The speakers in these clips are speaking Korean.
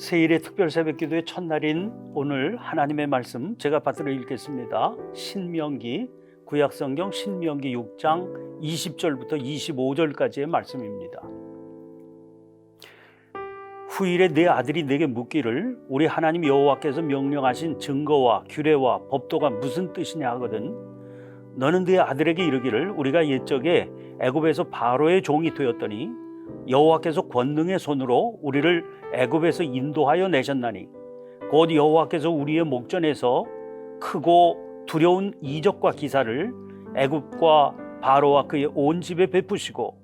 세일의 특별 새벽 기도의 첫날인 오늘 하나님의 말씀 제가 받들어 읽겠습니다. 신명기, 구약성경 신명기 6장 20절부터 25절까지의 말씀입니다. 후일에 내 아들이 내게 묻기를 우리 하나님 여호와께서 명령하신 증거와 규례와 법도가 무슨 뜻이냐 하거든 너는 네 아들에게 이르기를 우리가 옛적에 애굽에서 바로의 종이 되었더니 여호와께서 권능의 손으로 우리를 애굽에서 인도하여 내셨나니 곧 여호와께서 우리의 목전에서 크고 두려운 이적과 기사를 애굽과 바로와 그의 온 집에 베푸시고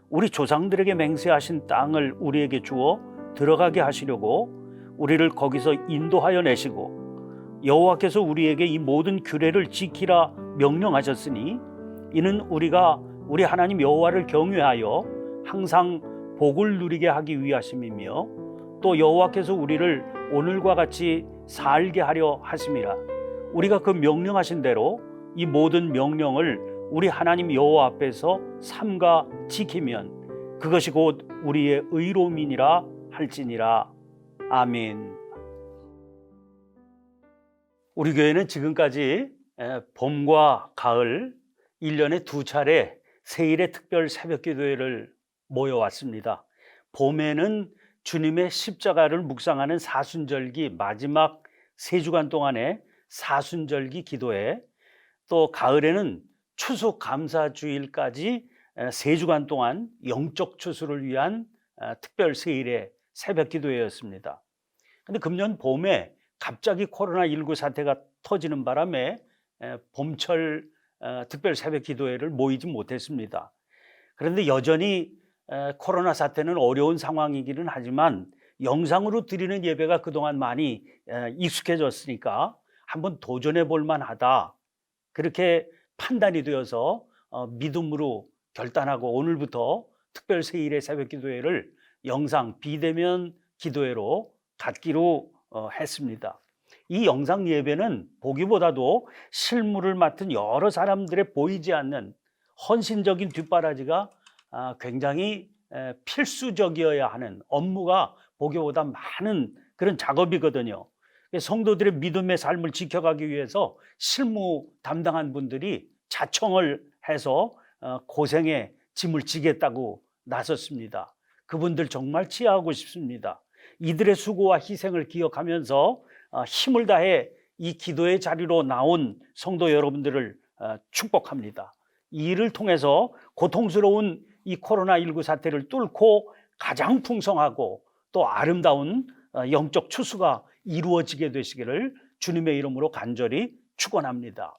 우리 조상들에게 맹세하신 땅을 우리에게 주어 들어가게 하시려고 우리를 거기서 인도하여 내시고 여호와께서 우리에게 이 모든 규례를 지키라 명령하셨으니 이는 우리가 우리 하나님 여호와를 경외하여 항상 복을 누리게 하기 위하심이며 또 여호와께서 우리를 오늘과 같이 살게 하려 하심이라. 우리가 그 명령하신 대로 이 모든 명령을 우리 하나님 여호와 앞에서 삼가 지키면 그것이 곧 우리의 의로움이니라 할지니라. 아멘. 우리 교회는 지금까지 봄과 가을 1년에 두 차례 세일의 특별 새벽 기도회를 모여왔습니다. 봄에는 주님의 십자가를 묵상하는 사순절기 마지막 3주간 동안의 사순절기 기도회, 또 가을에는 추수 감사주일까지 3주간 동안 영적 추수를 위한 특별 세일의 새벽 기도회였습니다. 그런데 금년 봄에 갑자기 코로나19 사태가 터지는 바람에 봄철 특별 새벽 기도회를 모이지 못했습니다. 그런데 여전히 코로나 사태는 어려운 상황이기는 하지만 영상으로 드리는 예배가 그동안 많이 익숙해졌으니까 한번 도전해 볼 만하다, 그렇게 판단이 되어서 믿음으로 결단하고 오늘부터 특별 세일의 새벽 기도회를 영상 비대면 기도회로 갖기로 했습니다. 이 영상 예배는 보기보다도 실물을 맡은 여러 사람들의 보이지 않는 헌신적인 뒷바라지가 굉장히 필수적이어야 하는 업무가 보기보다 많은 그런 작업이거든요. 성도들의 믿음의 삶을 지켜가기 위해서 실무 담당한 분들이 자청을 해서 고생의 짐을 지겠다고 나섰습니다. 그분들 정말 치하하고 싶습니다. 이들의 수고와 희생을 기억하면서 힘을 다해 이 기도의 자리로 나온 성도 여러분들을 축복합니다. 이 일을 통해서 고통스러운 이 코로나19 사태를 뚫고 가장 풍성하고 또 아름다운 영적 추수가 이루어지게 되시기를 주님의 이름으로 간절히 축원합니다.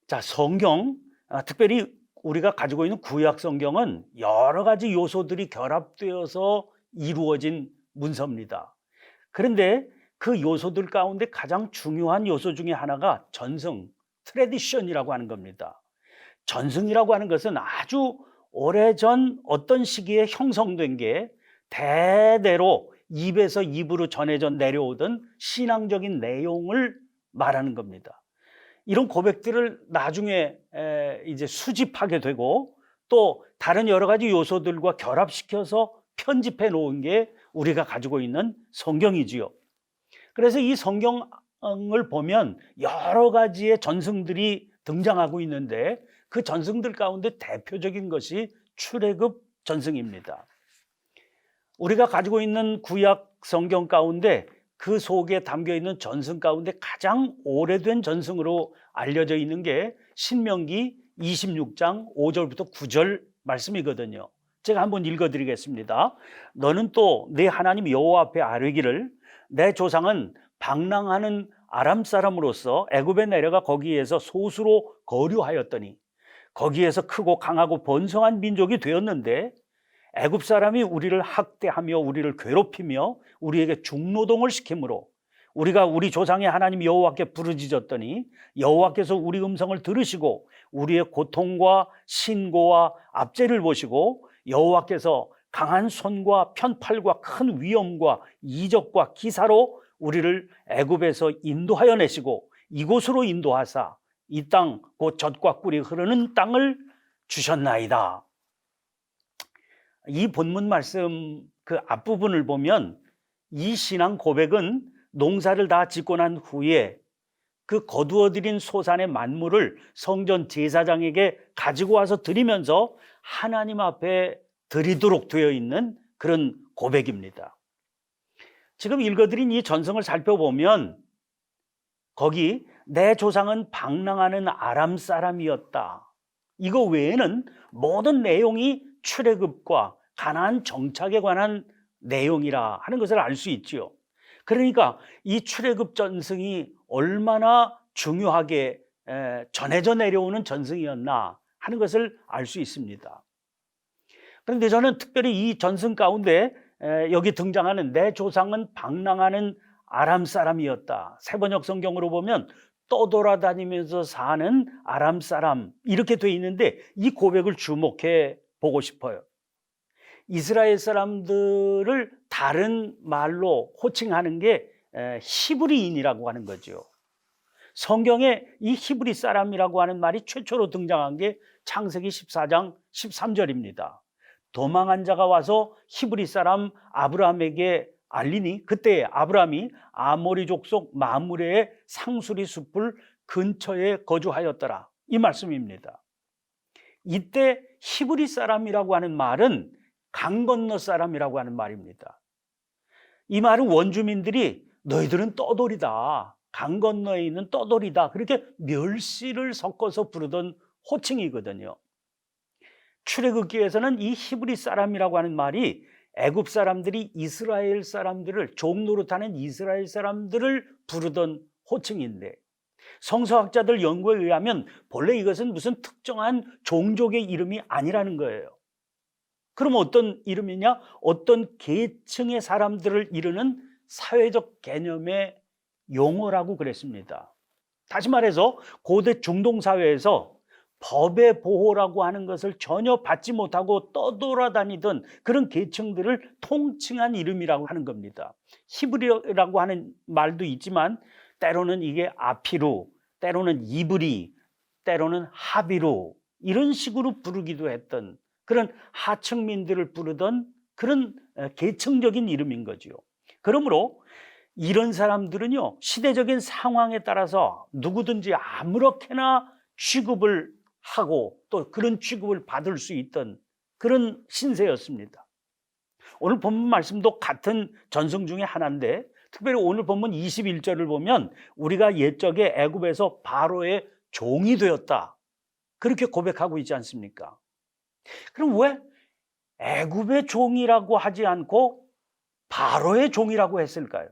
자, 성경, 특별히 우리가 가지고 있는 구약 성경은 여러 가지 요소들이 결합되어서 이루어진 문서입니다. 그런데 그 요소들 가운데 가장 중요한 요소 중에 하나가 전승, 트래디션이라고 하는 겁니다. 전승이라고 하는 것은 아주 오래전 어떤 시기에 형성된 게 대대로 입에서 입으로 전해져 내려오던 신앙적인 내용을 말하는 겁니다. 이런 고백들을 나중에 이제 수집하게 되고 또 다른 여러 가지 요소들과 결합시켜서 편집해 놓은 게 우리가 가지고 있는 성경이지요. 그래서 이 성경을 보면 여러 가지의 전승들이 등장하고 있는데 그 전승들 가운데 대표적인 것이 출애굽 전승입니다. 우리가 가지고 있는 구약 성경 가운데 그 속에 담겨 있는 전승 가운데 가장 오래된 전승으로 알려져 있는 게 신명기 26장 5절부터 9절 말씀이거든요. 제가 한번 읽어드리겠습니다. 너는 또 내 하나님 여호와 앞에 아뢰기를 내 조상은 방랑하는 아람 사람으로서 애굽에 내려가 거기에서 소수로 거류하였더니 거기에서 크고 강하고 번성한 민족이 되었는데 애굽 사람이 우리를 학대하며 우리를 괴롭히며 우리에게 중노동을 시키므로 우리가 우리 조상의 하나님 여호와께 부르짖었더니 여호와께서 우리 음성을 들으시고 우리의 고통과 신고와 압제를 보시고 여호와께서 강한 손과 편팔과 큰 위엄과 이적과 기사로 우리를 애굽에서 인도하여 내시고 이곳으로 인도하사 이 땅 곧 젖과 꿀이 흐르는 땅을 주셨나이다. 이 본문 말씀 그 앞부분을 보면 이 신앙 고백은 농사를 다 짓고 난 후에 그 거두어들인 소산의 만물을 성전 제사장에게 가지고 와서 드리면서 하나님 앞에 드리도록 되어 있는 그런 고백입니다. 지금 읽어드린 이 전성을 살펴보면 거기 내 조상은 방랑하는 아람 사람이었다, 이거 외에는 모든 내용이 출애굽과 가나안 정착에 관한 내용이라 하는 것을 알 수 있지요. 그러니까 이 출애굽 전승이 얼마나 중요하게 전해져 내려오는 전승이었나 하는 것을 알 수 있습니다. 그런데 저는 특별히 이 전승 가운데 여기 등장하는 내 조상은 방랑하는 아람 사람이었다, 세번역 성경으로 보면 떠돌아다니면서 사는 아람 사람, 이렇게 돼 있는데 이 고백을 주목해 보고 싶어요. 이스라엘 사람들을 다른 말로 호칭하는 게 히브리인이라고 하는 거죠. 성경에 이 히브리 사람이라고 하는 말이 최초로 등장한 게 창세기 14장 13절입니다. 도망한 자가 와서 히브리 사람 아브라함에게 알리니 그때 아브라함이 아모리 족속 마므레의 상수리 숲을 근처에 거주하였더라, 이 말씀입니다. 이때 히브리 사람이라고 하는 말은 강 건너 사람이라고 하는 말입니다. 이 말은 원주민들이 너희들은 떠돌이다, 강 건너에 있는 떠돌이다, 그렇게 멸시를 섞어서 부르던 호칭이거든요. 출애굽기에서는 이 히브리 사람이라고 하는 말이 애굽 사람들이 이스라엘 사람들을, 종 노릇하는 이스라엘 사람들을 부르던 호칭인데, 성서학자들 연구에 의하면 본래 이것은 무슨 특정한 종족의 이름이 아니라는 거예요. 그럼 어떤 이름이냐? 어떤 계층의 사람들을 이르는 사회적 개념의 용어라고 그랬습니다. 다시 말해서 고대 중동 사회에서 법의 보호라고 하는 것을 전혀 받지 못하고 떠돌아다니던 그런 계층들을 통칭한 이름이라고 하는 겁니다. 히브리라고 하는 말도 있지만 때로는 이게 아피루, 때로는 이브리, 때로는 하비루, 이런 식으로 부르기도 했던 그런 하층민들을 부르던 그런 계층적인 이름인 거죠. 그러므로 이런 사람들은요, 시대적인 상황에 따라서 누구든지 아무렇게나 취급을 하고 또 그런 취급을 받을 수 있던 그런 신세였습니다. 오늘 본문 말씀도 같은 전승 중에 하나인데, 특별히 오늘 본문 21절을 보면 우리가 옛적에 애굽에서 바로의 종이 되었다, 그렇게 고백하고 있지 않습니까? 그럼 왜 애굽의 종이라고 하지 않고 바로의 종이라고 했을까요?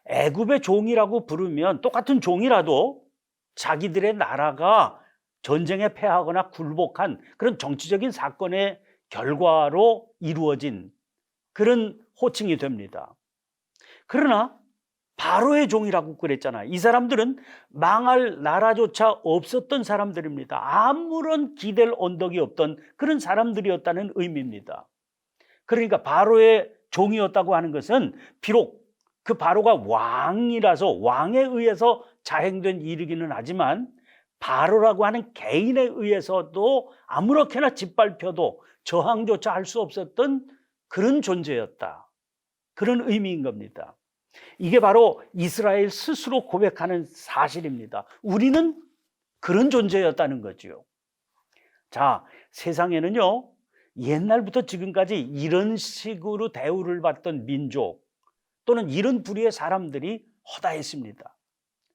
애굽의 종이라고 부르면 똑같은 종이라도 자기들의 나라가 전쟁에 패하거나 굴복한 그런 정치적인 사건의 결과로 이루어진 그런 호칭이 됩니다. 그러나 바로의 종이라고 그랬잖아요. 이 사람들은 망할 나라조차 없었던 사람들입니다. 아무런 기댈 언덕이 없던 그런 사람들이었다는 의미입니다. 그러니까 바로의 종이었다고 하는 것은 비록 그 바로가 왕이라서 왕에 의해서 자행된 일이기는 하지만 바로라고 하는 개인에 의해서도 아무렇게나 짓밟혀도 저항조차 할 수 없었던 그런 존재였다, 그런 의미인 겁니다. 이게 바로 이스라엘 스스로 고백하는 사실입니다. 우리는 그런 존재였다는 거죠. 자, 세상에는요, 옛날부터 지금까지 이런 식으로 대우를 받던 민족 또는 이런 부류의 사람들이 허다했습니다.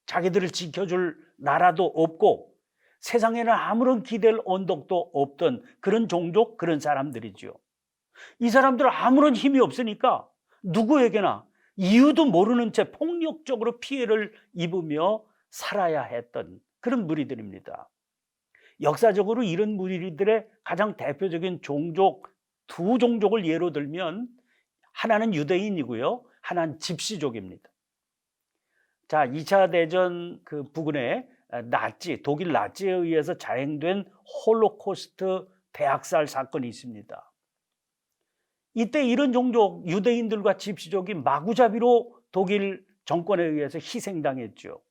자기들을 지켜줄 나라도 없고 세상에는 아무런 기댈 언덕도 없던 그런 종족, 그런 사람들이죠. 이 사람들은 아무런 힘이 없으니까 누구에게나 이유도 모르는 채 폭력적으로 피해를 입으며 살아야 했던 그런 무리들입니다. 역사적으로 이런 무리들의 가장 대표적인 종족, 두 종족을 예로 들면 하나는 유대인이고요, 하나는 집시족입니다. 자, 2차 대전 그 부근에 나치, 독일 나치에 의해서 자행된 홀로코스트 대학살 사건이 있습니다. 이때 이런 종족, 유대인들과 집시족이 마구잡이로 독일 정권에 의해서 희생당했죠.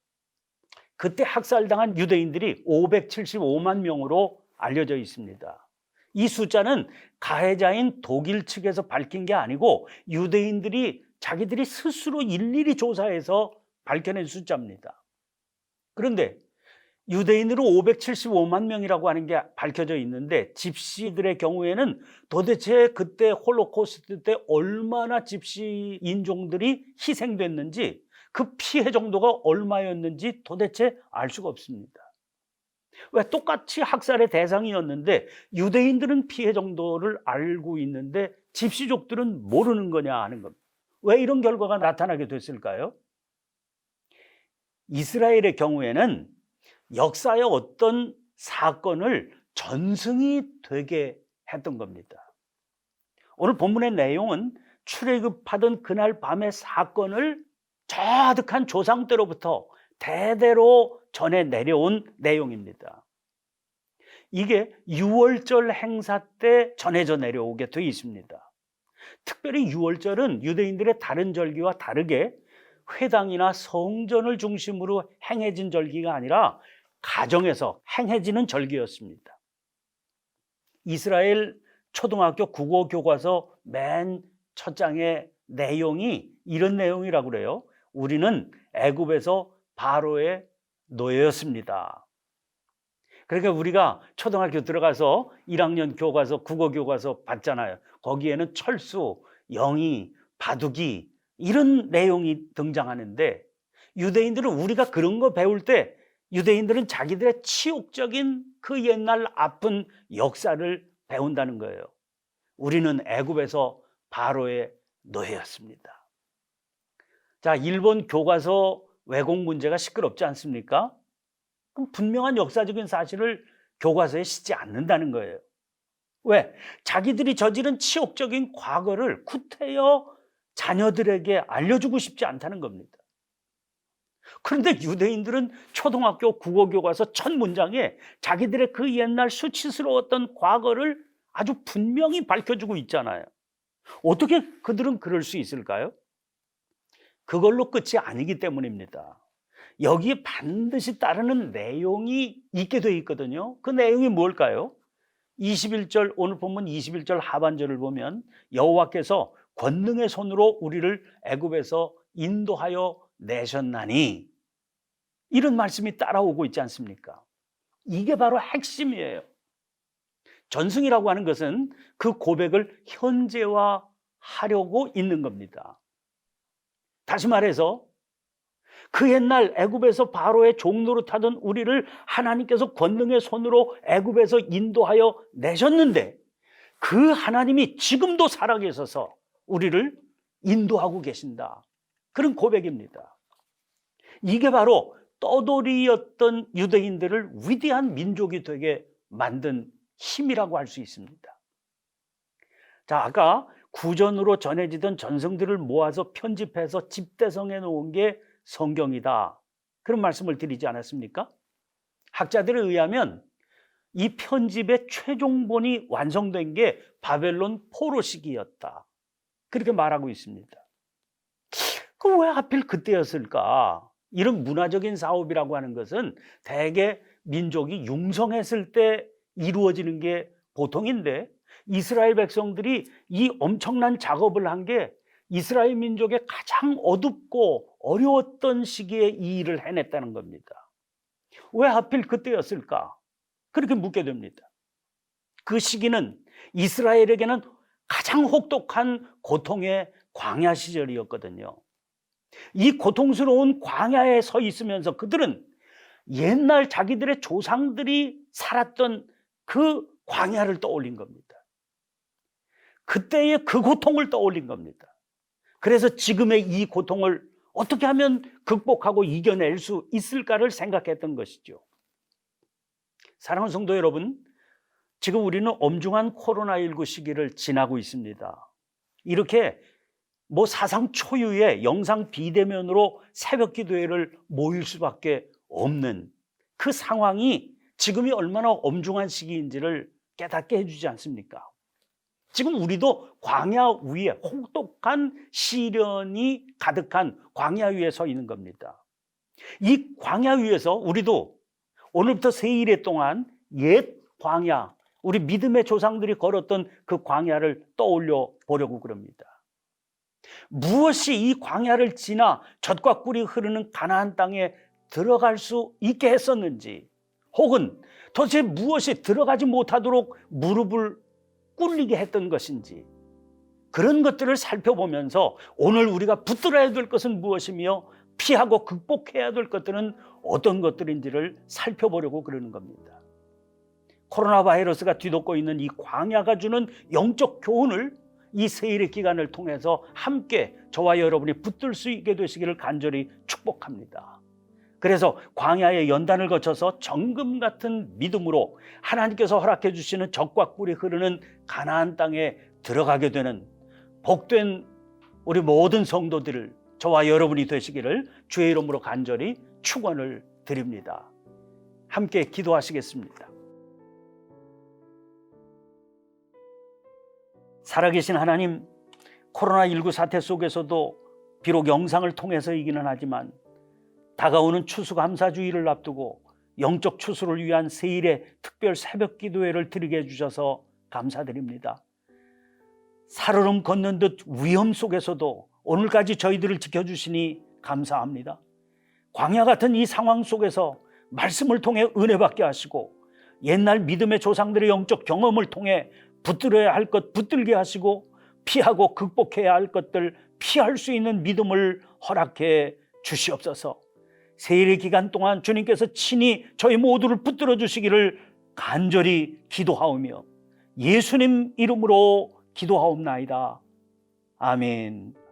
그때 학살당한 유대인들이 575만 명으로 알려져 있습니다. 이 숫자는 가해자인 독일 측에서 밝힌 게 아니고 유대인들이 자기들이 스스로 일일이 조사해서 밝혀낸 숫자입니다. 그런데 유대인으로 575만 명이라고 하는 게 밝혀져 있는데 집시들의 경우에는 도대체 그때 홀로코스트 때 얼마나 집시 인종들이 희생됐는지 그 피해 정도가 얼마였는지 도대체 알 수가 없습니다. 왜 똑같이 학살의 대상이었는데 유대인들은 피해 정도를 알고 있는데 집시족들은 모르는 거냐 하는 겁니다. 왜 이런 결과가 나타나게 됐을까요? 이스라엘의 경우에는 역사의 어떤 사건을 전승이 되게 했던 겁니다. 오늘 본문의 내용은 출애굽하던 그날 밤의 사건을 저 아득한 조상 때로부터 대대로 전해 내려온 내용입니다. 이게 유월절 행사 때 전해져 내려오게 되어 있습니다. 특별히 유월절은 유대인들의 다른 절기와 다르게 회당이나 성전을 중심으로 행해진 절기가 아니라 가정에서 행해지는 절기였습니다. 이스라엘 초등학교 국어 교과서 맨 첫 장의 내용이 이런 내용이라고 그래요. 우리는 애굽에서 바로의 노예였습니다. 그러니까 우리가 초등학교 들어가서 1학년 교과서, 국어 교과서 봤잖아요. 거기에는 철수, 영희, 바둑이 이런 내용이 등장하는데 유대인들은 우리가 그런 거 배울 때 유대인들은 자기들의 치욕적인 그 옛날 아픈 역사를 배운다는 거예요. 우리는 애굽에서 바로의 노예였습니다. 자, 일본 교과서 왜곡 문제가 시끄럽지 않습니까? 그럼 분명한 역사적인 사실을 교과서에 싣지 않는다는 거예요. 왜? 자기들이 저지른 치욕적인 과거를 구태여 자녀들에게 알려주고 싶지 않다는 겁니다. 그런데 유대인들은 초등학교 국어교과서 첫 문장에 자기들의 그 옛날 수치스러웠던 과거를 아주 분명히 밝혀주고 있잖아요. 어떻게 그들은 그럴 수 있을까요? 그걸로 끝이 아니기 때문입니다. 여기에 반드시 따르는 내용이 있게 돼 있거든요. 그 내용이 뭘까요? 21절, 오늘 본문 21절 하반절을 보면 여호와께서 권능의 손으로 우리를 애굽에서 인도하여 내셨나니, 이런 말씀이 따라오고 있지 않습니까? 이게 바로 핵심이에요. 전승이라고 하는 것은 그 고백을 현재화하려고 있는 겁니다. 다시 말해서 그 옛날 애굽에서 바로의 종노릇하던 우리를 하나님께서 권능의 손으로 애굽에서 인도하여 내셨는데 그 하나님이 지금도 살아계셔서 우리를 인도하고 계신다. 그런 고백입니다. 이게 바로 떠돌이였던 유대인들을 위대한 민족이 되게 만든 힘이라고 할 수 있습니다. 자, 아까 구전으로 전해지던 전성들을 모아서 편집해서 집대성해 놓은 게 성경이다, 그런 말씀을 드리지 않았습니까? 학자들에 의하면 이 편집의 최종본이 완성된 게 바벨론 포로 시기였다, 그렇게 말하고 있습니다. 그럼 왜 하필 그때였을까? 이런 문화적인 사업이라고 하는 것은 대개 민족이 융성했을 때 이루어지는 게 보통인데 이스라엘 백성들이 이 엄청난 작업을 한 게 이스라엘 민족의 가장 어둡고 어려웠던 시기에 이 일을 해냈다는 겁니다. 왜 하필 그때였을까? 그렇게 묻게 됩니다. 그 시기는 이스라엘에게는 가장 혹독한 고통의 광야 시절이었거든요. 이 고통스러운 광야에 서 있으면서 그들은 옛날 자기들의 조상들이 살았던 그 광야를 떠올린 겁니다. 그때의 그 고통을 떠올린 겁니다. 그래서 지금의 이 고통을 어떻게 하면 극복하고 이겨낼 수 있을까를 생각했던 것이죠. 사랑하는 성도 여러분, 지금 우리는 엄중한 코로나19 시기를 지나고 있습니다. 이렇게 사상 초유의 영상 비대면으로 새벽 기도회를 모일 수밖에 없는 그 상황이 지금이 얼마나 엄중한 시기인지를 깨닫게 해주지 않습니까? 지금 우리도 광야 위에 혹독한 시련이 가득한 광야 위에 서 있는 겁니다. 이 광야 위에서 우리도 오늘부터 세 일의 동안 옛 광야, 우리 믿음의 조상들이 걸었던 그 광야를 떠올려 보려고 그럽니다. 무엇이 이 광야를 지나 젖과 꿀이 흐르는 가나안 땅에 들어갈 수 있게 했었는지, 혹은 도대체 무엇이 들어가지 못하도록 무릎을 꿇리게 했던 것인지, 그런 것들을 살펴보면서 오늘 우리가 붙들어야 될 것은 무엇이며 피하고 극복해야 될 것들은 어떤 것들인지를 살펴보려고 그러는 겁니다. 코로나 바이러스가 뒤덮고 있는 이 광야가 주는 영적 교훈을 이 세일의 기간을 통해서 함께 저와 여러분이 붙들 수 있게 되시기를 간절히 축복합니다. 그래서 광야의 연단을 거쳐서 정금 같은 믿음으로 하나님께서 허락해 주시는 젖과 꿀이 흐르는 가나안 땅에 들어가게 되는 복된 우리 모든 성도들, 저와 여러분이 되시기를 주의 이름으로 간절히 축원을 드립니다. 함께 기도하시겠습니다. 살아계신 하나님, 코로나19 사태 속에서도 비록 영상을 통해서이기는 하지만 다가오는 추수감사주의를 앞두고 영적 추수를 위한 세일의 특별 새벽 기도회를 드리게 해주셔서 감사드립니다. 살얼음 걷는 듯 위험 속에서도 오늘까지 저희들을 지켜주시니 감사합니다. 광야 같은 이 상황 속에서 말씀을 통해 은혜 받게 하시고 옛날 믿음의 조상들의 영적 경험을 통해 붙들어야 할 것 붙들게 하시고 피하고 극복해야 할 것들 피할 수 있는 믿음을 허락해 주시옵소서. 세일의 기간 동안 주님께서 친히 저희 모두를 붙들어 주시기를 간절히 기도하오며 예수님 이름으로 기도하옵나이다. 아멘.